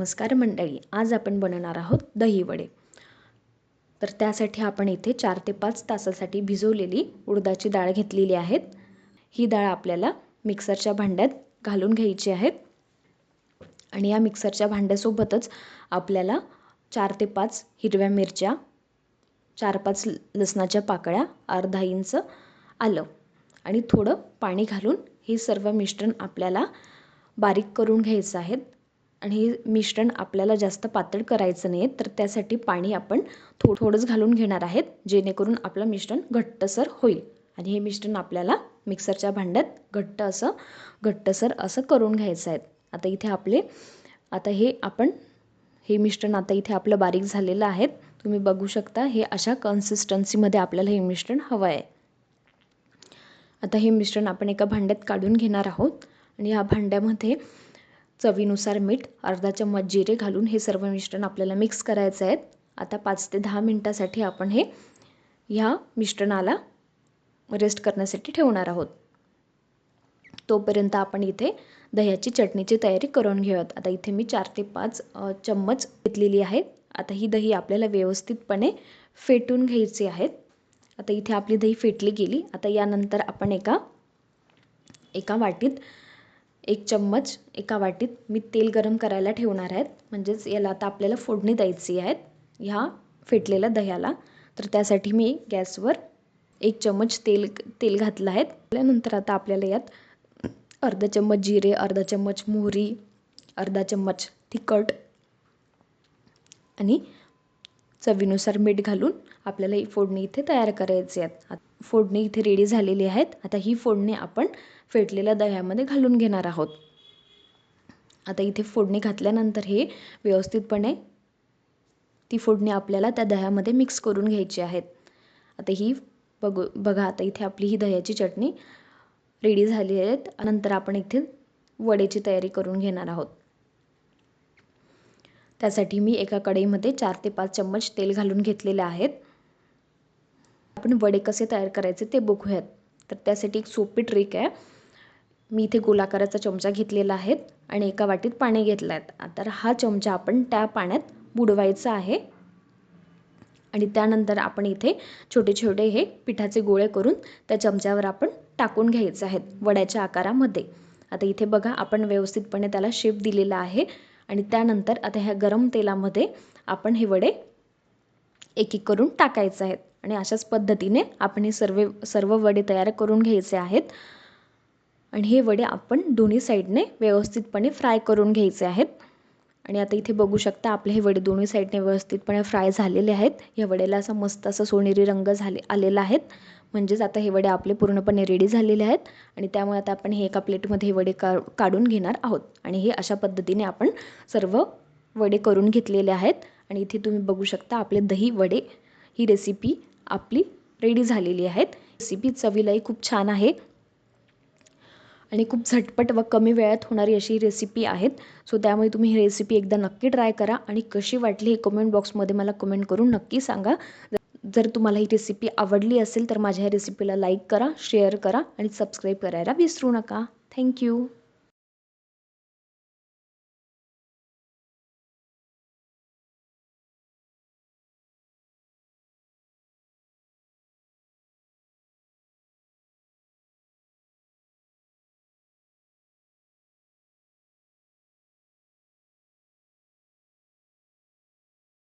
नमस्कार मंडळी, आज आपण बनवणार आहोत दही वडे। तर त्यासाठी आपण इथे 4 ते 5 तासासाठी भिजवलेली उडदाची डाळ घेतलेली आहे। ही डाळ आपल्याला मिक्सरच्या भांड्यात घालून घ्यायची आहे आणि या मिक्सरच्या भांड्यासोबतच आपल्याला 4 ते 5 हिरव्या मिरच्या, 4-5 लसणाच्या पाकळ्या, अर्धा इंच आलं आणि थोडं पाणी घालून हे सर्व मिश्रण आपल्याला बारीक करून घ्यायचं आहे। आणि हे मिश्रण आपल्याला जास्त पातळ करायचं नाही, तर त्यासाठी पाणी आपण थोडंच घालून घेणार आहेत, जेणेकरून आपलं मिश्रण घट्टसर होईल। आणि हे मिश्रण आपल्याला मिक्सरच्या भांड्यात घट्टसर असं करून घ्यायचं आहे। हे मिश्रण आता इथे आपलं बारीक झालेलं आहे। तुम्ही बघू शकता, हे अशा कन्सिस्टन्सीमध्ये आपल्याला हे मिश्रण हवं आहे। आता हे मिश्रण आपण एका भांड्यात काढून घेणार आहोत आणि या भांड्यामध्ये चवीनुसार मीठ, अर्धा चम्मच जिरे घालून हे सर्व मिश्रण आपल्याला मिक्स करायचं आहे। आता 5 ते 10 मिनिटासाठी आपण ह्या मिश्रणाला रेस्ट करण्यासाठी ठेवणार आहोत। तोपर्यंत आपण इथे दह्याची चटणीची तयारी करून घेऊयात। आता इथे मी 4 ते 5 चम्मच घेतलेली आहे। आता ही दही आपल्याला व्यवस्थितपणे फेटून घ्यायची आहे। आता इथे आपली दही फेटली गेली। आता यानंतर आपण एका वाटीत मी तेल गरम करायला ठेवणार आहे, म्हणजेच याला आता आपल्याला फोडणी द्यायची आहे ह्या फेटलेल्या दह्याला। तर त्यासाठी मी गॅसवर 1 चम्मच तेल घातलं आहे। त्यानंतर आता आपल्याला यात अर्धा चम्मच जिरे, अर्धा चम्मच मोहरी, अर्धा चम्मच तिखट आणि चवीनुसार मीठ घालून आपल्याला ही फोडणी इथे तयार करायची आहे। फोडणी इथे रेडी झालेली आहे। आता ही फोडणी आपण फेटलेल्या दह्यामध्ये घालून घेणार आहोत। आता इथे फोडणी घातल्यानंतर हे व्यवस्थितपणे ती फोडणी आपल्याला त्या दह्यामध्ये मिक्स करून घ्यायची आहे। आता ही बघा, आता इथे आपली ही दह्याची चटणी रेडी झाली आहे। नंतर आपण इथे वड्याची तयारी करून घेणार आहोत। त्यासाठी मी एका कढईमध्ये 4 ते 5 चम्मच तेल घालून घेतलेले आहेत। आपण वडे कसे तयार करायचे ते बघूयात। तर त्यासाठी एक सोपी ट्रिक आहे। मी इथे गोलाकाराचा चमचा घेतलेला आहे आणि एका वाटीत पाणी घेतलं आहे। तर हा चमचा आपण त्या पाण्यात बुडवायचा आहे आणि त्यानंतर आपण इथे छोटे छोटे हे पिठाचे गोळे करून त्या चमच्यावर आपण टाकून घ्यायचे आहेत वड्याच्या आकारामध्ये। आता इथे बघा, आपण व्यवस्थितपणे त्याला शेप दिलेला आहे आणि त्यानंतर आता ह्या गरम तेलामध्ये आपण हे वडे एक एक करून टाकायचे आहेत आणि अशाच पद्धतीने आपण हे सर्व वडे तयार करून घ्यायचे आहेत। आणि हे वडे आपण दोन्ही साईडने व्यवस्थितपणे फ्राय करून घ्यायचे आहेत। आणि आता इथे बघू शकता, आपले हे वडे दोन्ही साईडने व्यवस्थितपणे फ्राय झालेले आहेत। या वड्याला असा मस्त असा सोनेरी रंग आलेला आहे, म्हणजेच आता हे वडे आपले पूर्णपणे रेडी झालेले आहेत। आणि त्यामुळे आता आपण हे एका प्लेटमध्ये हे वडे काढून घेणार आहोत आणि हे अशा पद्धतीने आपण सर्व वडे करून घेतलेले आहेत। आणि इथे तुम्ही बघू शकता, आपले दही वडे ही रेसिपी आपली रेडी झालेली आहे। रेसिपी चवीलाही खूप छान आहे आणि खूप झटपट व कमी वेळात होणारी अशी रेसिपी आहेत। सो त्यामुळे तुम्ही ही रेसिपी एकदा नक्की ट्राय करा आणि कशी वाटली हे कमेंट बॉक्समध्ये मला कमेंट करून नक्की सांगा। जर तुम्हाला ही रेसिपी आवडली असेल तर माझ्या या रेसिपीला लाईक करा, शेअर करा आणि सबस्क्राईब करायला विसरू नका। थँक्यू।